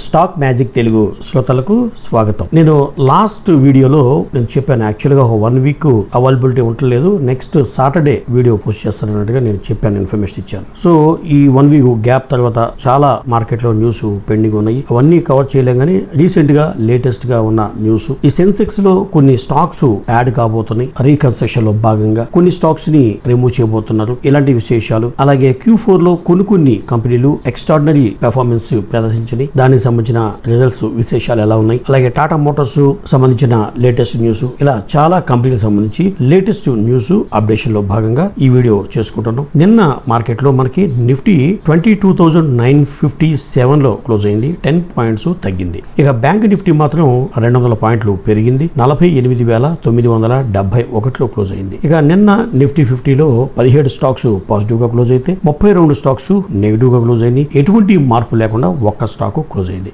Stock magic Telugu శ్రోతలకు స్వాగతం. నేను లాస్ట్ వీడియోలో నేను చెప్పాను, యాక్చువల్గా ఒక 1 వీక్ అవైలబిలిటీ ఉండలేదు, నెక్స్ట్ సాటర్డే వీడియో పోస్ట్ చేస్తానన్నట్టుగా నేను చెప్పాను, ఇన్ఫర్మేషన్ ఇచ్చాను. సో ఈ 1 వీక్ గ్యాప్ తర్వాత చాలా మార్కెట్ లో న్యూస్ పెండింగ్ ఉన్నాయి, అవన్నీ కవర్ చేయలేం. కానీ రీసెంట్ గా లేటెస్ట్ గా ఉన్న న్యూస్, ఈ సెన్సెక్స్ లో కొన్ని స్టాక్స్ యాడ్ కాబోతున్నాయి, రీకన్స్ట్రక్షన్ లో భాగంగా కొన్ని స్టాక్స్ ని రిమూవ్ చేయబోతున్నారు. ఇలాంటి విశేషాలు, అలాగే Q4 లో కొన్ని కంపెనీలు ఎక్స్ట్రాడినరీ పెర్ఫార్మెన్స్ ప్రదర్శించినాయి, దానికి సంబంధించిన రిజల్ట్స్ విశేషాలు ఎలా ఉన్నాయి, అలాగే టాటా మోటార్స్ సంబంధించిన లేటెస్ట్ న్యూస్, ఇలా చాలా కంపెనీలకు సంబంధించి లేటెస్ట్ న్యూస్ అప్డేషన్ లో భాగంగా ఈ వీడియో చేసుకుంటున్నాం. నిన్న మార్కెట్ లో మనకి నిఫ్టీ 22,957 లో క్లోజ్ అయింది, 10 పాయింట్స్ తగ్గింది. ఇక బ్యాంక్ నిఫ్టీ మాత్రం 200 పాయింట్లు పెరిగింది, 48,971 లో క్లోజ్ అయింది. ఇక నిన్న నిఫ్టీ 50లో 17 స్టాక్స్ పాజిటివ్ గా క్లోజ్ అయితే 32 స్టాక్స్ నెగిటివ్ గా క్లోజ్ అయింది. ఎటువంటి మార్పు లేకుండా ఒక్క స్టాక్ క్లోజ్ అయింది.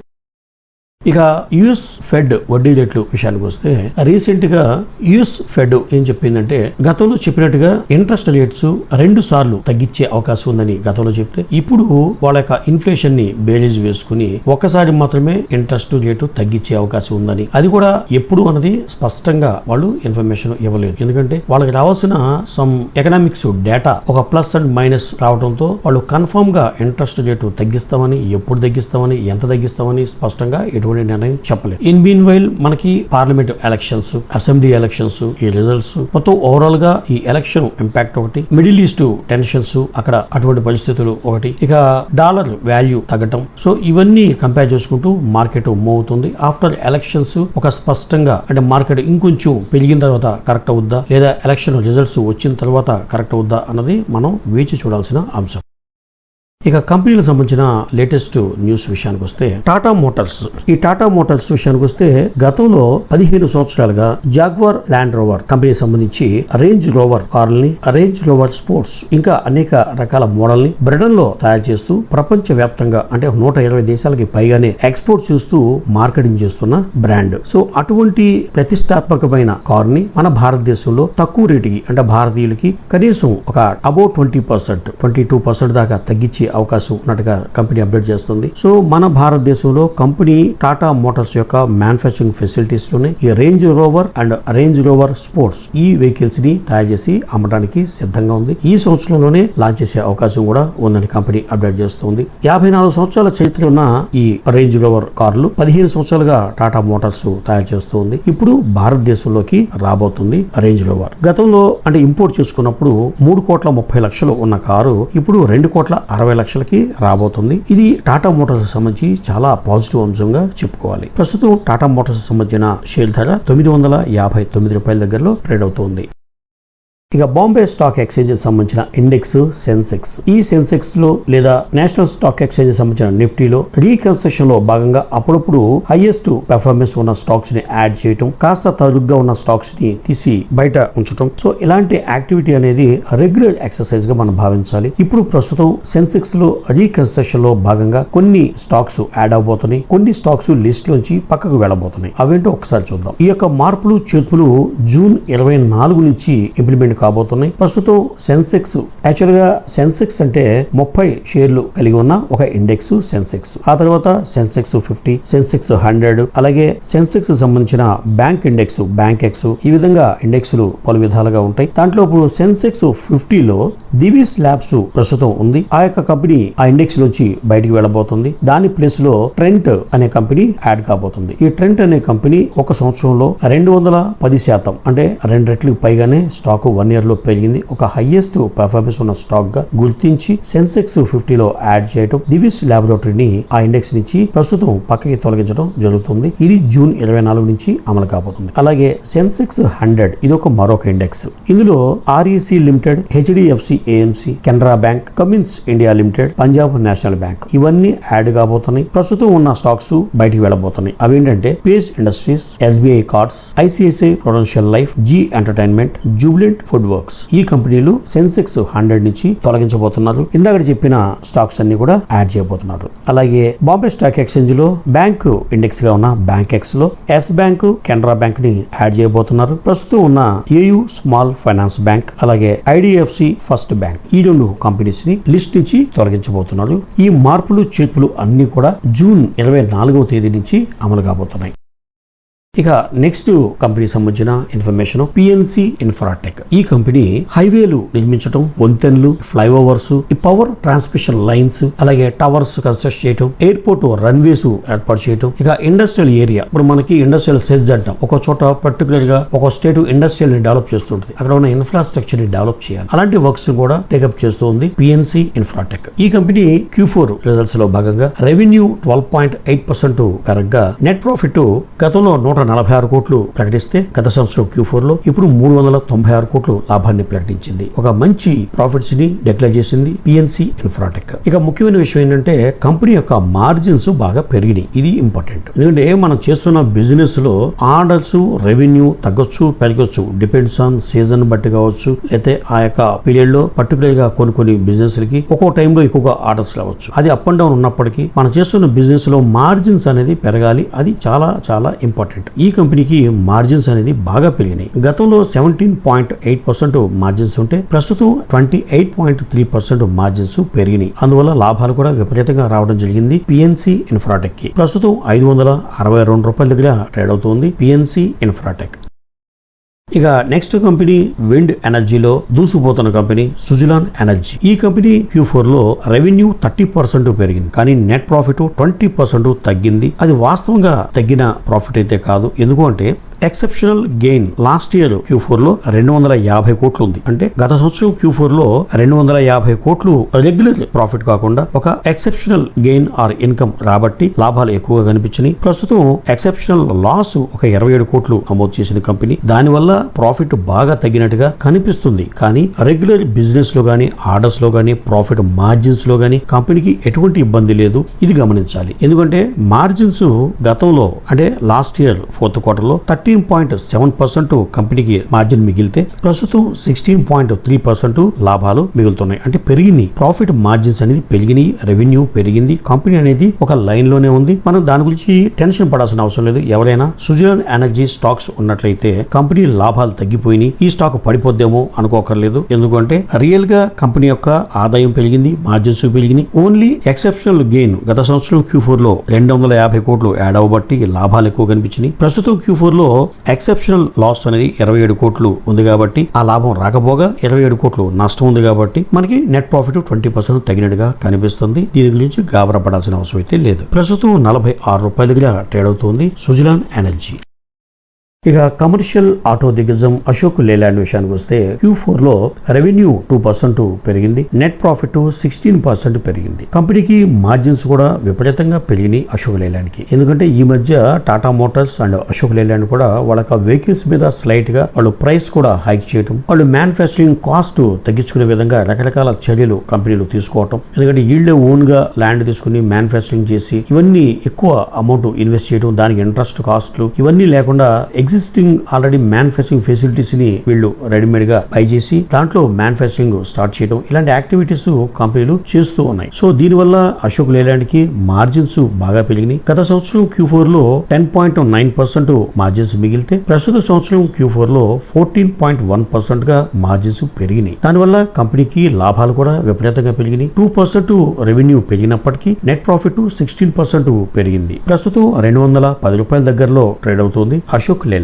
ఇక యుఎస్ ఫెడ్ వడ్డీ రేట్లు విషయానికి వస్తే, రీసెంట్ గా యుఎస్ ఫెడ్ ఏం చెప్పిందంటే, గతంలో చెప్పినట్టుగా ఇంట్రెస్ట్ రేట్స్ 2 సార్లు తగ్గించే అవకాశం ఉందని గతంలో చెప్తే, ఇప్పుడు వాళ్ళ యొక్క ఇన్ఫ్లేషన్ ని బేరీజ్ వేసుకుని ఒక్కసారి మాత్రమే ఇంట్రెస్ట్ రేటు తగ్గించే అవకాశం ఉందని, అది కూడా ఎప్పుడు అన్నది స్పష్టంగా వాళ్ళు ఇన్ఫర్మేషన్ ఇవ్వలేదు. ఎందుకంటే వాళ్ళకి రావాల్సిన సమ్ ఎకనామిక్స్ డేటా ఒక ప్లస్ అండ్ మైనస్ రావడంతో వాళ్ళు కన్ఫర్మ్ గా ఇంట్రెస్ట్ రేటు తగ్గిస్తామని, ఎప్పుడు తగ్గిస్తామని, ఎంత తగ్గిస్తామని స్పష్టంగా ఎటువంటి నిర్ణయం చెప్పలేదు. ఇన్ మీన్ వైల్ మనకి పార్లమెంట్ ఎలక్షన్స్, అసెంబ్లీ ఎలక్షన్స్, ఈ రిజల్ట్స్ మొత్తం ఓవరాల్ గా ఈ ఎలక్షన్ ఇంపాక్ట్ ఒకటి, మిడిల్ ఈస్ట్ టెన్షన్స్ అక్కడ అటువంటి పరిస్థితులు ఒకటి, ఇక డాలర్ వాల్యూ తగ్గటం, సో ఇవన్నీ కంపేర్ చేసుకుంటూ మార్కెట్ మూవ్ అవుతుంది. ఆఫ్టర్ ఎలక్షన్స్ ఒక స్పష్టంగా అంటే మార్కెట్ ఇంకొంచెం పెరిగిన తర్వాత కరెక్ట్ అవుద్దా, లేదా ఎలక్షన్ రిజల్ట్స్ వచ్చిన తర్వాత కరెక్ట్ అవుద్దా అన్నది మనం వేచి చూడాల్సిన అంశం. ఇక కంపెనీలకు సంబంధించిన లేటెస్ట్ న్యూస్ విషయానికి వస్తే, టాటా మోటార్స్ విషయానికి వస్తే, గతంలో 15 సంవత్సరాలుగా జాగ్వార్ ల్యాండ్ రోవర్ కంపెనీకి సంబంధించి రేంజ్ రోవర్ కార్లని, రేంజ్ రోవర్ స్పోర్ట్స్, ఇంకా అనేక రకాల మోడల్ని బ్రిటన్ లో తయారు చేస్తూ ప్రపంచ వ్యాప్తంగా అంటే 120 దేశాలకి పైగానే ఎక్స్పోర్ట్ చేస్తూ మార్కెటింగ్ చేస్తున్న బ్రాండ్. సో అటువంటి ప్రతిష్టాత్మకమైన కార్ ని మన భారతదేశంలో తక్కువ రేటుకి అంటే భారతీయులకి కనీసం ఒక అబౌట్ 20%, 22% దాకా తగ్గించి అవకాశం ఉన్నట్టుగా కంపెనీ అప్డేట్ చేస్తుంది. సో మన భారతదేశంలో కంపెనీ టాటా మోటార్స్ యొక్క మ్యానుఫ్యాక్చరింగ్ ఫెసిలిటీస్ లోనే ఈ range rover and range Rover sports ఈ వెహికల్స్ ని తయారు చేసి అమ్మడానికి సిద్ధంగా ఉంది. ఈ సంవత్సరంలోనే లాంచ్ చేసే అవకాశం కూడా ఉందని కంపెనీ అప్డేట్ చేస్తుంది. 54 సంవత్సరాల చరిత్ర ఉన్న ఈ రేంజ్ రోవర్ కార్లు 15 సంవత్సరాలుగా టాటా మోటార్స్ తయారు చేస్తుంది. ఇప్పుడు భారతదేశంలోకి రాబోతుంది రేంజ్ రోవర్. గతంలో అంటే ఇంపోర్ట్ చేసుకున్నప్పుడు 3,30,00,000 ఉన్న కారు ఇప్పుడు 2,60,00,000 రాబోతుంది. ఇది టాటా మోటార్స్ సంబంధించి చాలా పాజిటివ్ అంశంగా చెప్పుకోవాలి. ప్రస్తుతం టాటా మోటార్స్ సంబంధించిన షేర్ ధర $959 దగ్గరలో ట్రేడ్ అవుతుంది. ఇక బాంబే స్టాక్ ఎక్స్చేంజ్ సంబంధించిన ఇండెక్స్ సెన్సెక్స్, ఈ సెన్సెక్స్ లో లేదా నేషనల్ స్టాక్ ఎక్స్చేంజ్ సంబంధించిన నిఫ్టీలో రీకన్స్ట్రక్షన్ లో భాగంగా అప్పుడప్పుడు హైయెస్ట్ పెర్ఫార్మెన్స్ ఉన్న స్టాక్స్ ని యాడ్ చేయటం, కాస్త తరుగ్గా ఉన్న స్టాక్స్ ని తీసి బయట ఉంచటం, సో ఇలాంటి యాక్టివిటీ అనేది రెగ్యులర్ ఎక్సర్సైజ్ గా మనం భావించాలి. ఇప్పుడు ప్రస్తుతం సెన్సెక్స్ లో రీకన్స్ట్రక్షన్ లో భాగంగా కొన్ని స్టాక్స్ యాడ్ అవబోతున్నాయి, కొన్ని స్టాక్స్ లిస్ట్ లోంచి పక్కకు వెళ్ళబోతున్నాయి. అవేంటో ఒకసారి చూద్దాం. ఈ యొక్క మార్పులు చేర్పులు జూన్ 24 నుంచి ఇంప్లిమెంట్ కాబోతున్నాయి. ప్రస్తుతం సెన్సెక్స్, యాక్చువల్ గా సెన్సెక్స్ అంటే 30 షేర్లు కలిగి ఉన్న ఒక ఇండెక్స్ సెన్సెక్స్. ఆ తర్వాత సెన్సెక్స్ 50, సెన్సెక్స్ 100, అలాగే సెన్సెక్స్ సంబంధించిన బ్యాంక్ ఇండెక్స్, బ్యాంక్ ఎక్స్, ఈ విధంగా ఇండెక్స్లు పలు విధాలుగా ఉంటాయి. దాంట్లో ఇప్పుడు సెన్సెక్స్ 50లో దివీస్ ల్యాబ్స్ ప్రస్తుతం ఉంది. ఆ యొక్క కంపెనీ ఆ ఇండెక్స్ నుంచి బయటికి వెళ్ళబోతుంది. దాని ప్లేస్ లో ట్రెంట్ అనే కంపెనీ యాడ్ కాబోతుంది. ఈ ట్రెంట్ అనే కంపెనీ ఒక సంవత్సరంలో 210% అంటే 2 రెట్లు పైగానే స్టాక్ 1 ఇయర్ లో పెరిగింది. ఒక హైయెస్ట్ పర్ఫార్మెన్స్ ఉన్న స్టాక్ గా గుర్తించి సెన్సెక్స్ 50లో యాడ్ చేయడం, దివిస్ ల్యాబొరేటరీని ఆ ఇండెక్స్ నుంచి ప్రస్తుతం పక్కకి తొలగించడం జరుగుతుంది. ఇది జూన్ 24 నుంచి అమలు కాబోతుంది. అలాగే సెన్సెక్స్ 100 ఇది ఒక మరొక ఇండెక్స్. ఇందులో REC limited, HDFC AMC, Canara bank, Cummins India limited, Punjab national bank ఇవన్నీ యాడ్ కాబోతున్నాయి. ప్రస్తుతం ఉన్న స్టాక్స్ బయటికి వెళ్ళబోతున్నాయి. అవేంటంటే Page industries, SBI cards, ICICI prudential life, Zee entertainment, Jubilant food works. ఈ కంపెనీలు సెన్సెక్స్ 100 నుంచి తొలగించబోతున్నారు. ఇందాక చెప్పిన స్టాక్స్ అన్ని కూడా యాడ్ చేయబోతున్నారు. అలాగే బాంబే స్టాక్ ఎక్స్చేంజ్ లో బ్యాంకు ఇండెక్స్ గా ఉన్న బ్యాంక్ ఎక్స్ లో ఎస్ బ్యాంక్, కెనరా బ్యాంక్ ని యాడ్ చేయబోతున్నారు. ప్రస్తుతం ఉన్న ఏయూ స్మాల్ ఫైనాన్స్ బ్యాంక్, అలాగే ఐడిఎఫ్సి ఫస్ట్ బ్యాంక్, ఈ 2 కంపెనీస్ ని లిస్ట్ నుంచి తొలగించబోతున్నారు. ఈ మార్పులు చేర్పులు అన్ని కూడా జూన్ 24వ తేదీ నుంచి అమలు కాబోతున్నాయి. ఇక నెక్స్ట్ కంపెనీ సంబంధించిన ఇన్ఫర్మేషన్ పిఎన్సి ఇన్ఫ్రాటెక్. ఈ కంపెనీ హైవేలు నిర్మించడం, వంతెనలు, ఫ్లైఓవర్స్, ఈ పవర్ ట్రాన్స్మిషన్ లైన్స్, అలాగే టవర్స్ కన్స్ట్రక్ట్ చేయడం, ఎయిర్పోర్ట్ రన్వేస్ ఏర్పాటు చేయడం, ఇక ఇండస్ట్రియల్ ఏరియా, ఇప్పుడు మనకి ఇండస్ట్రియల్ సెజ్ అంటాం, ఒక చోట పర్టికులర్ గా ఒక స్టేట్ ఇండస్ట్రియల్ ని డెవలప్ చేస్తుంటుంది, అక్కడ ఉన్న ఇన్ఫ్రాస్ట్రక్చర్ ని డెవలప్ చేయాలి. అలాంటి వర్క్స్ కూడా టేకప్ చేస్తుంది పిఎన్సి ఇన్ఫ్రాటెక్. ఈ కంపెనీ Q4 రిజల్ట్స్ లో భాగంగా రెవెన్యూ 12.8% పెరగగా, నెట్ ప్రాఫిట్ గతంలో 146 కోట్లు ప్రకటిస్తే గత సంవత్సరం Q4 లో ఇప్పుడు 396 కోట్లు లాభాన్ని ప్రకటించింది. ఒక మంచి ప్రాఫిట్స్ ని డిక్లేర్ చేసింది పిఎన్సి ఇన్ఫ్రాటెక్. ఇక ముఖ్యమైన విషయం ఏంటంటే కంపెనీ యొక్క మార్జిన్స్ బాగా పెరిగినాయి. ఇది ఇంపార్టెంట్. ఎందుకంటే మనం చేస్తున్న బిజినెస్ లో ఆర్డర్స్, రెవెన్యూ తగ్గొచ్చు, పెరగొచ్చు, డిపెండ్స్ ఆన్ సీజన్ బట్టి కావచ్చు, లేకపోతే ఆ యొక్క పీరియడ్ లో పర్టికులర్ గా కొన్ని బిజినెస్ లకి ఒక్కో టైంలో ఎక్కువగా ఆర్డర్స్ రావచ్చు. అది అప్ అండ్ డౌన్ ఉన్నప్పటికీ మనం చేస్తున్న బిజినెస్ లో మార్జిన్స్ అనేది పెరగాలి. అది చాలా చాలా ఇంపార్టెంట్. ఈ కంపెనీకి మార్జిన్స్ అనేది బాగా పెరిగినాయి. గతంలో 17.8% మార్జిన్స్ ఉంటే ప్రస్తుతం 28.3% మార్జిన్స్ పెరిగినాయి. అందువల్ల లాభాలు కూడా విపరీతంగా రావడం జరిగింది పిఎన్సి ఇన్ఫ్రాటెక్ కి. ప్రస్తుతం 562 రూపాయల దగ్గర ట్రేడ్ అవుతుంది పిఎన్సి ఇన్ఫ్రాటెక్. ఇక నెక్స్ట్ కంపెనీ విండ్ ఎనర్జీలో దూసుకుపోతున్న కంపెనీ సుజలాన్ ఎనర్జీ. ఈ కంపెనీ Q4 లో రెవెన్యూ 30% పెరిగింది, కానీ నెట్ ప్రాఫిట్ 20% తగ్గింది. అది వాస్తవంగా తగ్గిన ప్రాఫిట్ అయితే కాదు. ఎందుకంటే exceptional gain last year Q4 లో 250 కోట్లు ఉంది. అంటే గత సంవత్సరం Q4 లో 250 కోట్లు రెగ్యులర్ ప్రాఫిట్ కాకుండా ఒక ఎక్సెప్షనల్ గెయిన్ ఆర్ ఇన్కమ్ రాబట్టి లాభాలు ఎక్కువగా కనిపించినాయి. ప్రస్తుతం ఎక్సెప్షనల్ లాస్ ఒక 27 కోట్లు నమోదు చేసింది కంపెనీ. దానివల్ల ప్రాఫిట్ బాగా తగ్గినట్టుగా కనిపిస్తుంది. కానీ రెగ్యులర్ బిజినెస్ లో గానీ, ఆర్డర్స్ లో గానీ, ప్రాఫిట్ మార్జిన్స్ లో గానీ కంపెనీకి ఎటువంటి ఇబ్బంది లేదు. ఇది గమనించాలి. ఎందుకంటే మార్జిన్స్ గతంలో అంటే లాస్ట్ ఇయర్ 4th క్వార్టర్ 13.7% కంపెనీకి మార్జిన్ మిగిలితే ప్రస్తుతం 16.3% లాభాలు మిగులుతున్నాయి. అంటే పెరిగింది ప్రాఫిట్ మార్జిన్స్ అనేది పెరిగినాయి, రెవెన్యూ పెరిగింది, కంపెనీ అనేది ఒక లైన్ లోనే ఉంది. మనం దాని గురించి టెన్షన్ పడాల్సిన అవసరం లేదు. ఎవరైనా సుజలాన్ ఎనర్జీ స్టాక్స్ ఉన్నట్లయితే కంపెనీ లాభాలు తగ్గిపోయినాయి, ఈ స్టాక్ పడిపోద్దేమో అనుకోకర్లేదు. ఎందుకంటే రియల్ గా కంపెనీ యొక్క ఆదాయం పెరిగింది, మార్జిన్స్ పెరిగినాయి. ఓన్లీ ఎక్సెప్షనల్ గెయిన్ గత సంవత్సరం Q4 లో 250 కోట్లు యాడ్ అవ్వబట్టి లాభాలు ఎక్కువ కనిపించినాయి. ప్రస్తుతం Q4 లో ఎక్సెప్షనల్ లాస్ అనేది 27 కోట్లు ఉంది కాబట్టి ఆ లాభం రాకపోగా 27 కోట్లు నష్టం ఉంది కాబట్టి మనకి నెట్ ప్రాఫిట్ 20% తగినట్టుగా కనిపిస్తుంది. దీని గురించి గాబరా పడాల్సిన అవసరం అయితే లేదు. ప్రస్తుతం 46 రూపాయల దగ్గర ట్రేడ్ అవుతుంది సుజలాన్ ఎనర్జీ. ఇక కమర్షియల్ ఆటో దిగ్గజం అశోక్ లేలాండ్ విషయానికి వస్తే Q4 లో రెవెన్యూ 2% పెరిగింది, నెట్ ప్రాఫిట్ 16% పెరిగింది. కంపెనీకి మార్జిన్స్ కూడా విపరీతంగా పెరిగినాయి అశోక్ లేలాండ్ కి. ఎందుకంటే ఈ మధ్య Tata motors and Ashok Leyland కూడా వాళ్ళ వెహికల్స్ మీద స్లైట్ గా వాళ్ళు ప్రైస్ కూడా హైక్ చేయడం, వాళ్ళు మ్యానుఫ్యాక్చరింగ్ కాస్ట్ తగ్గించుకునే విధంగా రకరకాల చర్యలు కంపెనీలు తీసుకోవటం. ఎందుకంటే వీళ్ళే ఓన్ గా ల్యాండ్ తీసుకుని మ్యానుఫ్యాక్చరింగ్ చేసి ఇవన్నీ ఎక్కువ అమౌంట్ ఇన్వెస్ట్ చేయడం, దానికి ఇంట్రెస్ట్ కాస్ట్లు ఇవన్నీ లేకుండా ఎగ్జిస్టింగ్ ఆల్రెడీ మ్యానుఫ్యాక్చరింగ్ ఫెసిలిటీస్ ని వీళ్ళు రెడీమేడ్ గా బై చేసి దాంట్లో మ్యానుఫ్యాక్చరింగ్ స్టార్ట్ చేయడం, ఇలాంటి యాక్టివిటీస్ కంపెనీలు చేస్తూ ఉన్నాయి. సో దీనివల్ల అశోక్ లేలాండ్ కి మార్జిన్స్ బాగా పెరిగినాయి. గత సంవత్సరం Q4 లో 10.9% మార్జిన్స్ మిగిలితే ప్రస్తుత సంవత్సరం Q4 లో 14.1% గా మార్జిన్స్ పెరిగినాయి. దానివల్ల కంపెనీకి లాభాలు కూడా విపరీతంగా పెరిగినాయి. 2% రెవెన్యూ పెరిగినప్పటికీ నెట్ ప్రాఫిట్ 16% పెరిగింది. ప్రస్తుతం 210 రూపాయల దగ్గరలో ట్రేడ్ అవుతుంది అశోక్ లేలాండ్.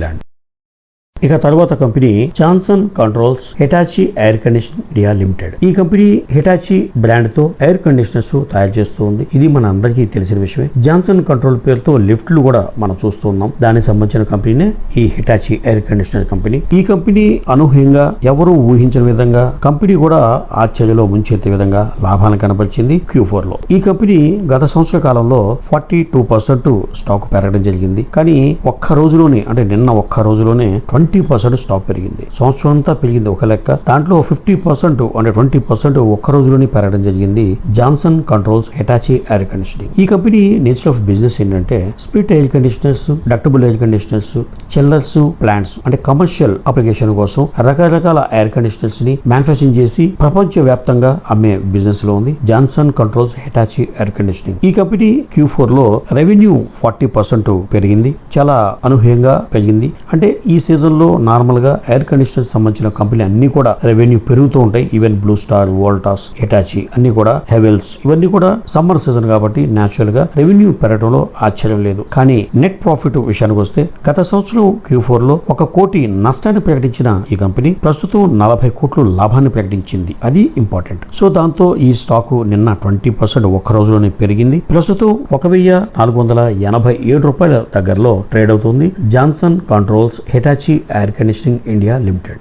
ఇక తర్వాత company Johnson controls Hitachi air conditioning India limited. ఈ కంపెనీ హిటాచి బ్రాండ్ తో ఎయిర్ కండిషనర్స్ తయారు చేస్తూ ఉంది. ఇది మన అందరికీ తెలిసిన విషయమే. జాన్సన్ కంట్రోల్ పేరుతో లిఫ్ట్లు కూడా మనం చూస్తూ ఉన్నాం. దానికి సంబంధించిన కంపెనీనే ఈ హిటాచి ఎయిర్ కండిషనర్ కంపెనీ. ఈ కంపెనీ అనూహ్యంగా ఎవరూ ఊహించిన విధంగా కంపెనీ కూడా ఆశ్చర్యలో ముంచెత్తే విధంగా లాభాలను కనపరిచింది Q4 లో. ఈ కంపెనీ గత సంవత్సర కాలంలో 42% స్టాక్ పెరగడం జరిగింది. కానీ ఒక్క రోజులోనే అంటే నిన్న ఒక్క రోజులోనే 20% స్టాక్ పెరిగింది. సంవత్సరం అంతా పెరిగింది ఒక లెక్క. దాంట్లో 50% అంటే 20% ఒక్క రోజులోనే పెరగడం జరిగింది Johnson Controls Hitachi air conditioning. ఈ కంపెనీ నేచర్ ఆఫ్ బిజినెస్ ఏంటంటే split air conditioners, ductable air conditioners, chillers, plants అంటే కమర్షియల్ అప్లికేషన్ కోసం రకరకాల ఎయిర్ కండిషనర్స్ ని మ్యానుఫ్యాక్చరింగ్ చేసి ప్రపంచ వ్యాప్తంగా అమ్మే బిజినెస్ లో ఉంది Johnson Controls Hitachi air conditioning. ఈ కంపెనీ Q4 లో రెవెన్యూ 40% పెరిగింది, చాలా అనూహ్యంగా పెరిగింది. అంటే ఈ సీజన్ లో నార్మల్ గా ఎయిర్ కండిషనర్ సంబంధించిన కంపెనీ అన్ని కూడా రెవెన్యూ పెరుగుతూ ఉంటాయి. Even blue star, Voltas, Hitachi అన్ని కూడా, హెవెల్స్ ఇవన్నీ కూడా సమ్మర్ సీజన్ కాబట్టి న్యాచురల్ గా రెవెన్యూ పెరగడంలో ఆశ్చర్యం లేదు. కానీ నెట్ ప్రాఫిట్ విషయానికి వస్తే గత సంవత్సరం Q4 లో 1 కోటి నష్టాన్ని ప్రకటించిన ఈ కంపెనీ ప్రస్తుతం 40 కోట్లు లాభాన్ని ప్రకటించింది. అది ఇంపార్టెంట్. సో దాంతో ఈ స్టాక్ నిన్న 20% ఒక్క రోజులోనే పెరిగింది. ప్రస్తుతం 1487 రూపాయల దగ్గరలో ట్రేడ్ అవుతుంది Johnson Controls Hitachi air conditioning India limited.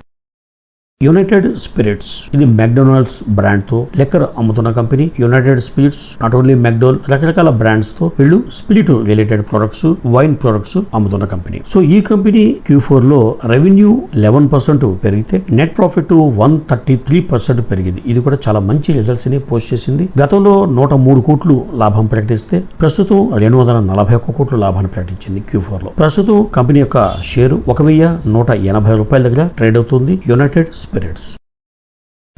United spirits ఇది మెక్డొనాల్డ్స్ బ్రాండ్ తో లెక్కర్ అమ్ముతున్న company. United spirits not only McDowell రకరకాల బ్రాండ్స్ తో వీళ్ళు spirit related products, wine products అమ్ముతున్న కంపెనీ. సో ఈ కంపెనీ Q4 లో రెవెన్యూ 11% పెరిగితే నెట్ ప్రాఫిట్ 133% పెరిగింది. ఇది కూడా చాలా మంచి రిజల్ట్స్ ని పోస్ట్ చేసింది. గతంలో 103 కోట్లు లాభం ప్రకటిస్తే ప్రస్తుతం 241 కోట్లు లాభాన్ని ప్రకటించింది Q4 లో. ప్రస్తుతం కంపెనీ యొక్క షేరు 1180 రూపాయల దగ్గర ట్రేడ్ అవుతుంది యునైటెడ్ స్పిరిట్స్.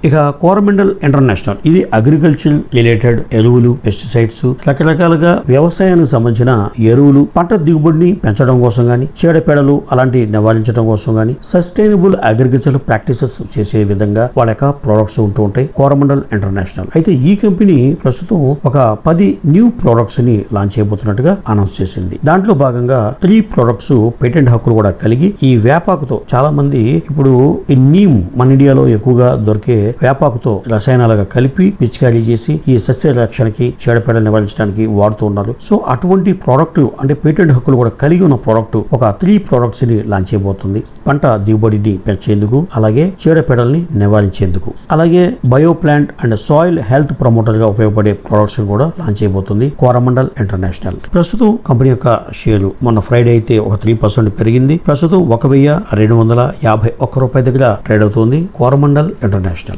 ఇక కోరమండల్ ఇంటర్నేషనల్ ఇది అగ్రికల్చర్ రిలేటెడ్ ఎరువులు, పెస్టిసైడ్స్, రకరకాలుగా వ్యవసాయానికి సంబంధించిన ఎరువులు, పంట దిగుబడిని పెంచడం కోసం గానీ, చీడపీడలు అలాంటి నివారించడం కోసం గానీ సస్టైనబుల్ అగ్రికల్చర్ ప్రాక్టీసెస్ చేసే విధంగా వాళ్ళ యొక్క ప్రొడక్ట్స్ ఉంటూ ఉంటాయి కోరమండల్ ఇంటర్నేషనల్. అయితే ఈ కంపెనీ ప్రస్తుతం ఒక 10 న్యూ ప్రొడక్ట్స్ ని లాంచ్ చేయబోతున్నట్టుగా అనౌన్స్ చేసింది. దాంట్లో భాగంగా 3 ప్రొడక్ట్స్ పేటెంట్ హక్కులు కూడా కలిగి ఈ వేపాకుతో చాలా మంది ఇప్పుడు ఈ నీమ్ మన ఇండియాలో ఎక్కువగా దొరికే వేపాకుతో రసాయనాలుగా కలిపి పిచికారీ చేసి ఈ సస్య రక్షణకి, చీడపీడలు నివారించడానికి వాడుతూ ఉన్నారు. సో అటువంటి ప్రోడక్ట్ అంటే పేటెంట్ హక్కులు కూడా కలిగి ఉన్న ప్రోడక్ట్ ఒక 3 ప్రొడక్ట్స్ ని లాంచ్ చేయబోతుంది. పంట దిగుబడిని పెంచేందుకు, అలాగే చీడపీడల్ని నివారించేందుకు, అలాగే bio plant and soil health promoter గా ఉపయోగపడే ప్రొడక్ట్స్ కూడా లాంచ్ చేయబోతుంది కోరమండల్ ఇంటర్నేషనల్. ప్రస్తుతం కంపెనీ యొక్క షేరు మొన్న ఫ్రైడే అయితే ఒక 3% పెరిగింది. ప్రస్తుతం 1251 రూపాయల దగ్గర ట్రేడ్ అవుతుంది Coromandel international.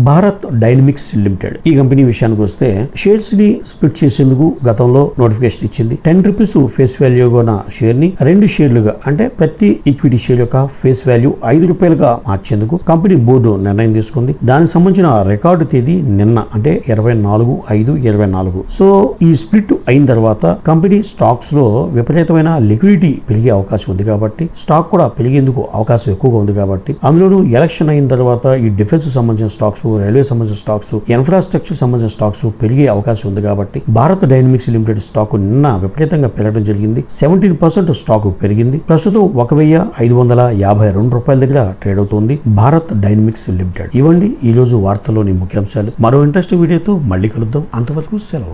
Bharat dynamics limited ఈ కంపెనీ విషయానికి వస్తే షేర్స్ ని స్ప్లిట్ చేసేందుకు గతంలో నోటిఫికేషన్ ఇచ్చింది. 10 రూపీస్ ఫేస్ వాల్యూ ఉన్న షేర్ ని 2 షేర్లుగా అంటే ప్రతి ఈక్విటీ షేర్ యొక్క ఫేస్ వాల్యూ 5 రూపాయలుగా మార్చేందుకు కంపెనీ బోర్డు నిర్ణయం తీసుకుంది. దానికి సంబంధించిన రికార్డు తేదీ నిన్న అంటే 24/5/24. సో ఈ స్ప్లిట్ అయిన తర్వాత కంపెనీ స్టాక్స్ లో విపరీతమైన లిక్విడిటీ పెరిగే అవకాశం ఉంది కాబట్టి, స్టాక్ కూడా పెరిగేందుకు అవకాశం ఎక్కువగా ఉంది కాబట్టి, అందులోనూ ఎలక్షన్ అయిన తర్వాత ఈ డిఫెన్స్ సంబంధించిన స్టాక్స్, రైల్వే సంబంధించిన స్టాక్స్, ఇన్ఫ్రాస్ట్రక్చర్ సంబంధించిన స్టాక్స్ పెరిగే అవకాశం ఉంది కాబట్టి భారత్ డైనమిక్స్ లిమిటెడ్ స్టాక్ నిన్న విపరీతంగా పెరగడం జరిగింది. 17% స్టాక్ పెరిగింది. ప్రస్తుతం 1552 రూపాయల దగ్గర ట్రేడ్ అవుతుంది భారత్ డైనమిక్స్ లిమిటెడ్. ఇవ్వండి ఈ రోజు వార్తల్లోని ముఖ్యాంశాలు. మరో ఇంట్రెస్టింగ్ వీడియోతో మళ్ళీ కలుద్దాం. అంతవరకు సెలవు.